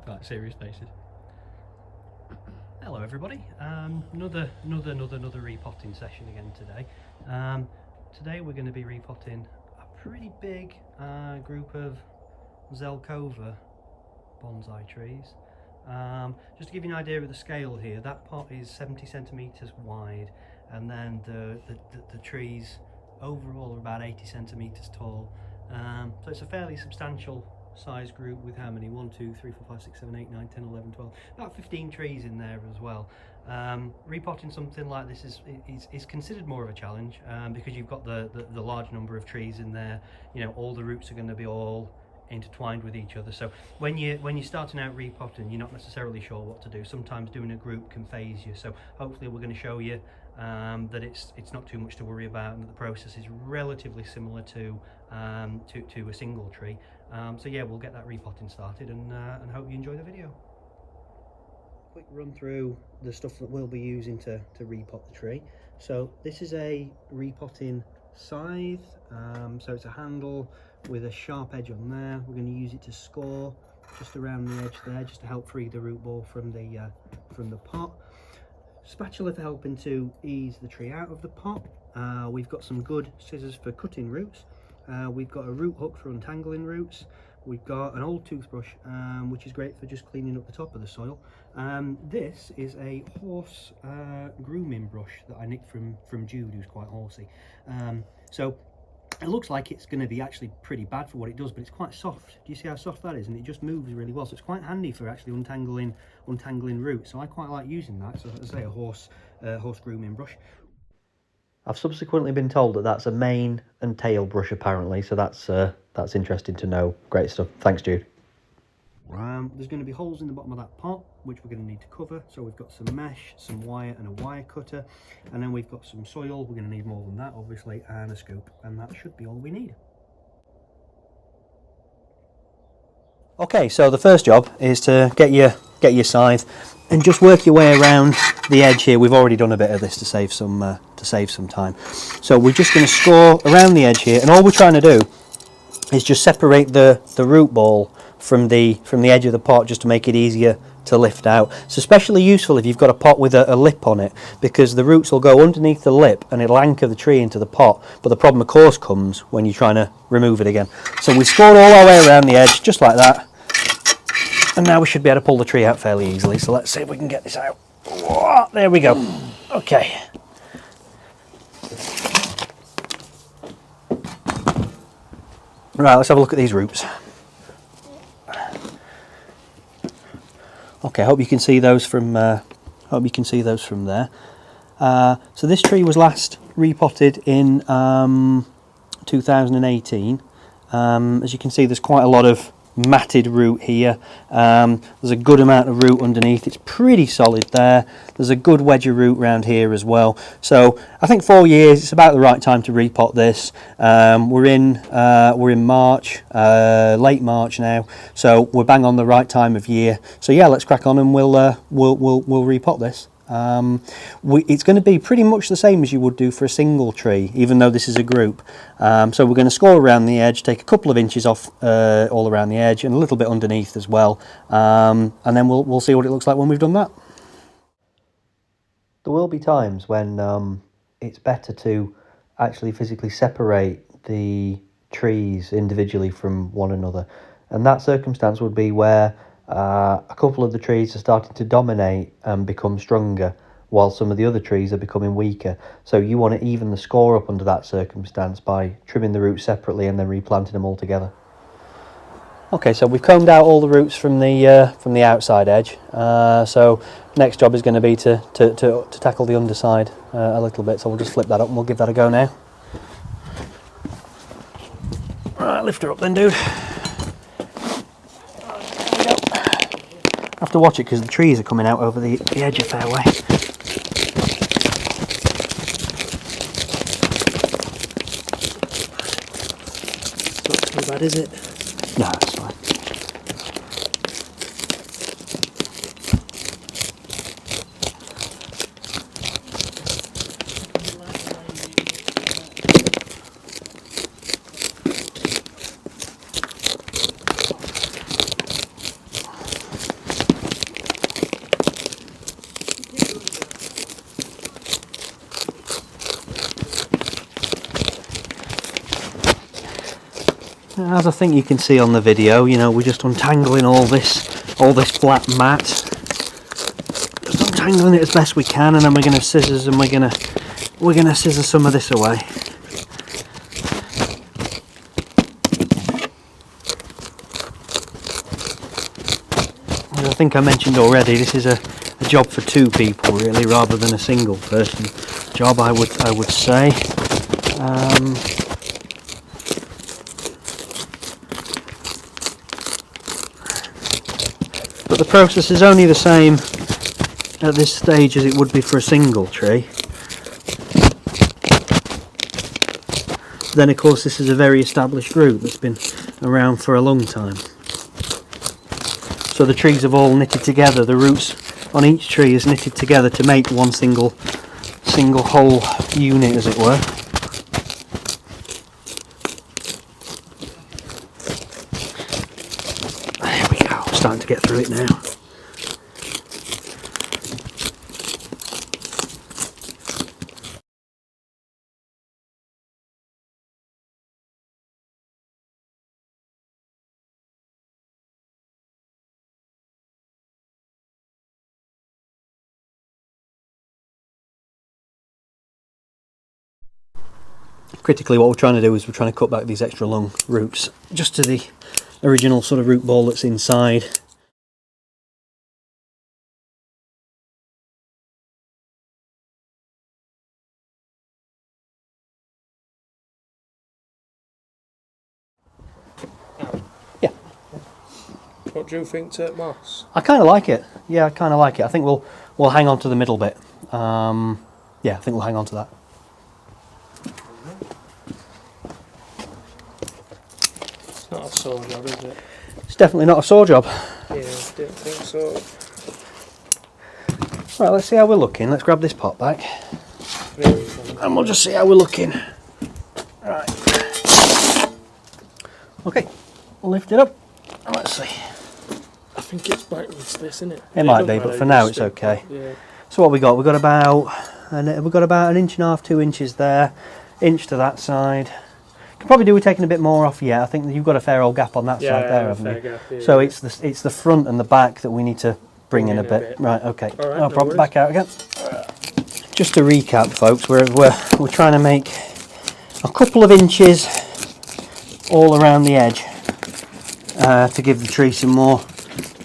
Right, serious faces. Hello everybody, another repotting session again today. Today we're going to be repotting a pretty big group of Zelkova bonsai trees. Just to give you an idea of the scale here, that pot is 70 centimetres wide, and then the trees overall are about 80 centimetres tall. So it's a fairly substantial size group with how many? 1, 2, 3, 4, 5, 6, 7, 8, 9, 10, 11, 12, about 15 trees in there as well. Repotting something like this is considered more of a challenge because you've got the large number of trees in there. You know, all the roots are going to be all intertwined with each other, so when you're starting out repotting, you're not necessarily sure what to do. Sometimes doing a group can phase you, so hopefully we're going to show you that it's not too much to worry about, and that the process is relatively similar to a single tree. So yeah, we'll get that repotting started, and hope you enjoy the video. Quick run through the stuff that we'll be using to repot the tree. So this is a repotting scythe, so it's a handle with a sharp edge on there. We're going to use it to score just around the edge there, just to help free the root ball from the pot. Spatula for helping to ease the tree out of the pot. We've got some good scissors for cutting roots. We've got a root hook for untangling roots. We've got an old toothbrush, which is great for just cleaning up the top of the soil. This is a horse grooming brush that I nicked from Jude, who's quite horsey. So it looks like it's going to be actually pretty bad for what it does, but it's quite soft. Do you see how soft that is? And it just moves really well, so it's quite handy for actually untangling roots. So I quite like using that. So as I say, a horse grooming brush. I've subsequently been told that that's a mane and tail brush apparently, so that's interesting to know. Great stuff. Thanks, Jude. There's going to be holes in the bottom of that pot, which we're going to need to cover. So we've got some mesh, some wire and a wire cutter, and then we've got some soil. We're going to need more than that, obviously, and a scoop, and that should be all we need. Okay, so the first job is to get your scythe and just work your way around the edge here. We've already done a bit of this to save some time. So we're just going to score around the edge here, and all we're trying to do is just separate the root ball from the edge of the pot, just to make it easier to lift out. It's especially useful if you've got a pot with a lip on it, because the roots will go underneath the lip and it'll anchor the tree into the pot. But the problem of course comes when you're trying to remove it again. So we scored all our way around the edge just like that, and now we should be able to pull the tree out fairly easily. So let's see if we can get this out. Whoa, there we go. Okay. Right, let's have a look at these roots. Okay, I hope you can see those from there. So this tree was last repotted in 2018. As you can see, there's quite a lot of matted root here. There's a good amount of root underneath. It's pretty solid there. There's a good wedge of root around here as well. So I think 4 years, it's about the right time to repot this. We're in March, late March now, so we're bang on the right time of year. So yeah, let's crack on and we'll repot this. It's going to be pretty much the same as you would do for a single tree, even though this is a group. So we're going to score around the edge, take a couple of inches off all around the edge and a little bit underneath as well, and then we'll see what it looks like when we've done that. There will be times when it's better to actually physically separate the trees individually from one another, and that circumstance would be where a couple of the trees are starting to dominate and become stronger, while some of the other trees are becoming weaker. So you want to even the score up under that circumstance by trimming the roots separately and then replanting them all together. Okay, so we've combed out all the roots from the outside edge. So next job is going to be to tackle the underside a little bit. So we'll just flip that up and we'll give that a go now. Right, lift her up then, dude. I have to watch it because the trees are coming out over the edge a fair way. Not too bad, is it? No, it's fine. As I think you can see on the video, you know, we're just untangling all this black mat. Just untangling it as best we can, and then we're gonna scissors and we're gonna scissor some of this away. As I think I mentioned already, this is a job for two people really, rather than a single person job, I would say. But the process is only the same at this stage as it would be for a single tree. Then of course this is a very established root that's been around for a long time. So the trees have all knitted together, the roots on each tree is knitted together to make one single whole unit, as it were. There we go, I'm starting to get through it now. Critically, what we're trying to do is we're trying to cut back these extra long roots just to the original sort of root ball that's inside. Yeah. What do you think to moss? I kind of like it. Yeah, I kind of like it. I think we'll hang on to the middle bit. Yeah, I think we'll hang on to that. It's not a saw job, is it? It's definitely not a saw job. Yeah, I didn't think so. Right, let's see how we're looking. Let's grab this pot back. And we'll just see how we're looking. Right. Okay, we'll lift it up. And let's see. I think it's backwards, this, isn't it? It might be, but for now it's okay. Yeah. So what we got? We've got about an 1.5 2 inches there, inch to that side. Could probably do with taking a bit more off. Yeah, I think you've got a fair old gap on that side there, haven't you? Gap, yeah, so yeah. it's the front and the back that we need to bring in a bit. Right, okay. All right, No no problem. worries. Back out again. Just to recap, folks, we're trying to make a couple of inches all around the edge to give the tree some more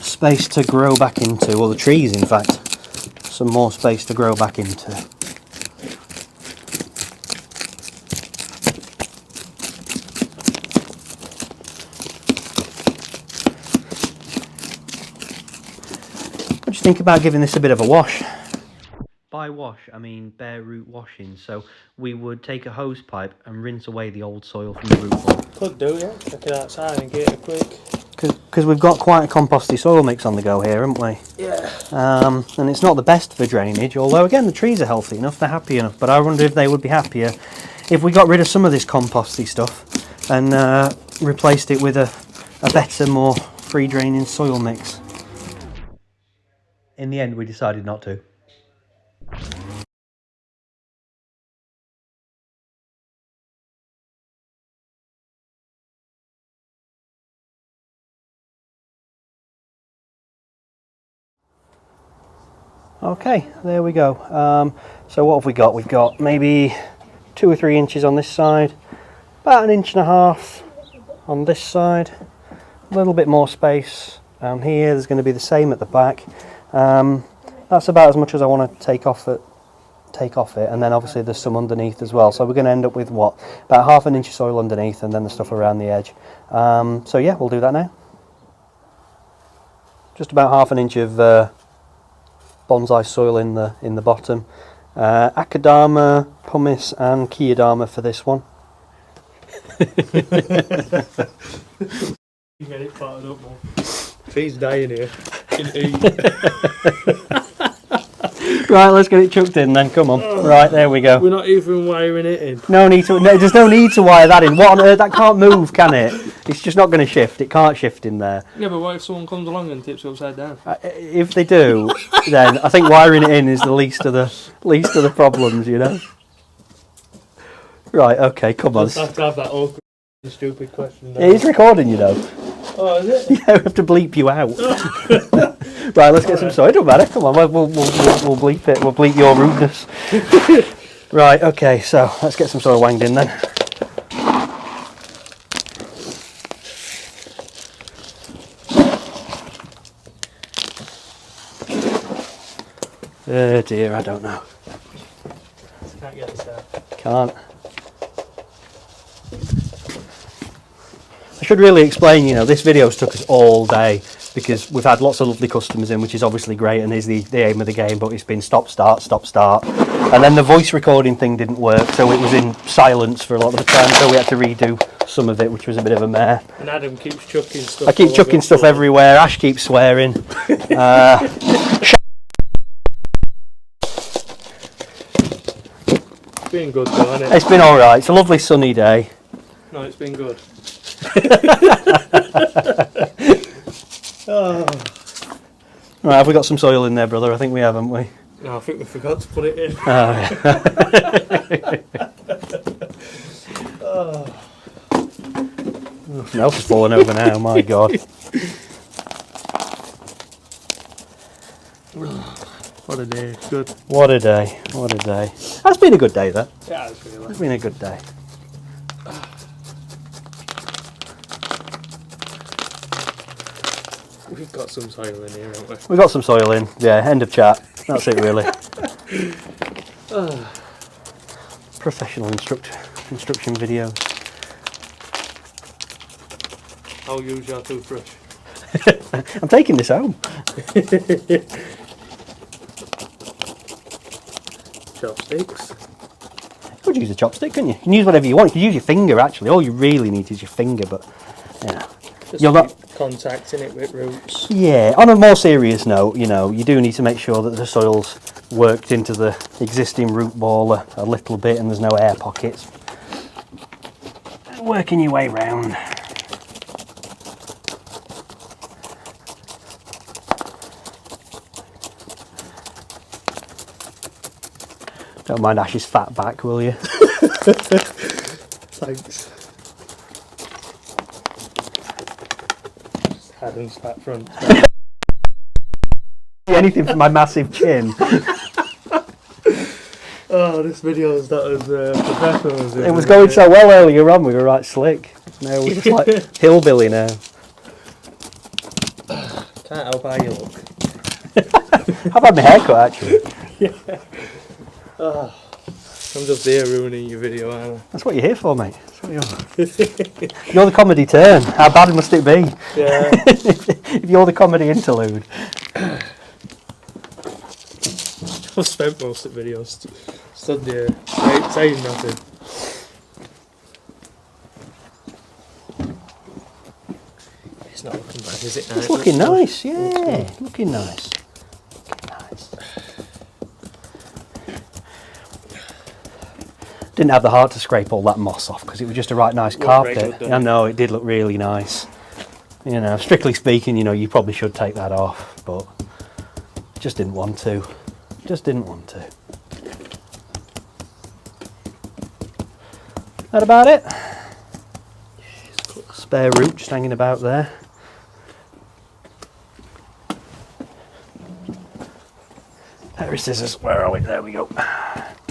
space to grow back into, or the trees, in fact, some more space to grow back into. What do you think about giving this a bit of a wash? By wash, I mean bare root washing. So we would take a hose pipe and rinse away the old soil from the root ball. Could do, yeah. Take it outside and get it quick. Because we've got quite a composty soil mix on the go here, haven't we? Yeah. And it's not the best for drainage, although again the trees are healthy enough, they're happy enough, but I wonder if they would be happier if we got rid of some of this composty stuff and replaced it with a better, more free draining soil mix. In the end we decided not to. Okay, there we go. So what have we got? We've got maybe 2 or 3 inches on this side, about 1.5 inches on this side, a little bit more space down here. There's going to be the same at the back. That's about as much as I want to take off it, and then obviously there's some underneath as well. So we're going to end up with what? About 1/2 inch of soil underneath, and then the stuff around the edge. So yeah, we'll do that now. Just about 1/2 inch of bonsai soil in the bottom. Akadama, pumice and Kiyodama for this one. You get it potted up, man. Fee's dying here. Right, let's get it chucked in then, come on. Right, there we go. We're not even wiring it in. No, there's no need to wire that in. What on earth? That can't move, can it? It's just not going to shift. It can't shift in there. Yeah, but what if someone comes along and tips it upside down? If they do, then I think wiring it in is the least of the problems, you know. Right, okay, come on. Just have to have that awkward Stupid question. It is recording, you know. Oh, is it? Yeah, we have to bleep you out. Right, let's get some soil. It don't matter. Come on, we'll bleep it. We'll bleep your rudeness. Right, okay, so let's get some soil wanged in then. Oh dear, I don't know. Can't get this out. Can't. I should really explain, you know, this video's took us all day because we've had lots of lovely customers in, which is obviously great and is the aim of the game, but it's been stop, start. And then the voice recording thing didn't work, so it was in silence for a lot of the time, so we had to redo some of it, which was a bit of a mare. And Adam keeps chucking stuff. I keep chucking stuff everywhere, Ash keeps swearing. It's been good though, hasn't it? It's been alright, it's a lovely sunny day. No, it's been good. Oh. Right, have we got some soil in there, brother? I think we have, haven't we? No, I think we forgot to put it in. Oh, something else is falling over now, my God. What a day, it's good. What a day, what a day. That's been a good day, though. Yeah, it's really. It's been a good day. We've got some soil in here, haven't we? We've got some soil in. Yeah, end of chat. That's it, really. Professional instruction videos. I'll use your toothbrush. I'm taking this home. Chopsticks. You could use a chopstick, couldn't you? You can use whatever you want. You can use your finger, actually. All you really need is your finger, but, yeah. Just You're not contacting it with roots. Yeah, on a more serious note, you know, you do need to make sure that the soil's worked into the existing root ball a little bit and there's no air pockets. Working your way round. Don't mind Ash's fat back, will you? Thanks. Adam's fat front. Anything for my massive chin. Oh, this video is not as professional as It was going so well earlier on, we were right slick. Now we're just like hillbilly now. Can't help how you look. I've had my hair cut, actually. Yeah. Oh, I'm just there ruining your video, aren't I? That's what you're here for, mate. That's what you're the comedy turn. How bad must it be? Yeah. If you're the comedy interlude. I've spent most of the video stood there saying nothing. It's not looking bad, is it? It's looking nice, yeah. Looking nice. Didn't have the heart to scrape all that moss off because it was just a right nice carpet. I know, it did look really nice. You know, strictly speaking, you know, you probably should take that off, but just didn't want to. Just didn't want to. That about it? Spare root just hanging about there. Pair of scissors, where are we? There we go.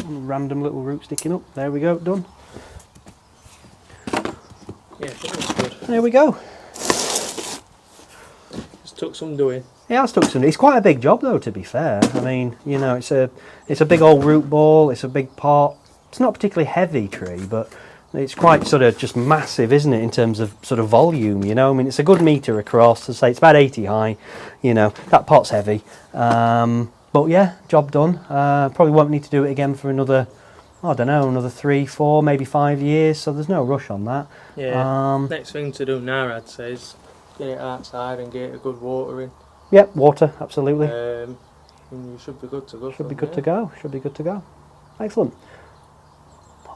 Random little root sticking up. There we go, done. Yeah, I think that's good. There we go. Just took some doing. Yeah, it's took some. It's quite a big job though, to be fair. I mean, you know, it's a big old root ball. It's a big pot. It's not a particularly heavy tree, but it's quite sort of just massive, isn't it, in terms of sort of volume, you know? I mean, it's a good metre across. To say it's about 80 high, you know, that pot's heavy. But yeah, job done. Probably won't need to do it again for another, I don't know, another 3, 4, maybe 5 years. So there's no rush on that. Yeah. Next thing to do now, I'd say, is get it outside and get a good watering. Yep, water, absolutely. And you should be good to go. Should be good to go. Should be good to go. Excellent.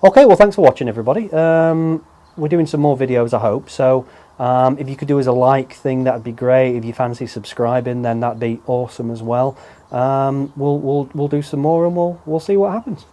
Okay, well, thanks for watching, everybody. We're doing some more videos, I hope. So if you could do as a like thing, that'd be great. If you fancy subscribing, then that'd be awesome as well. We'll do some more and we'll see what happens.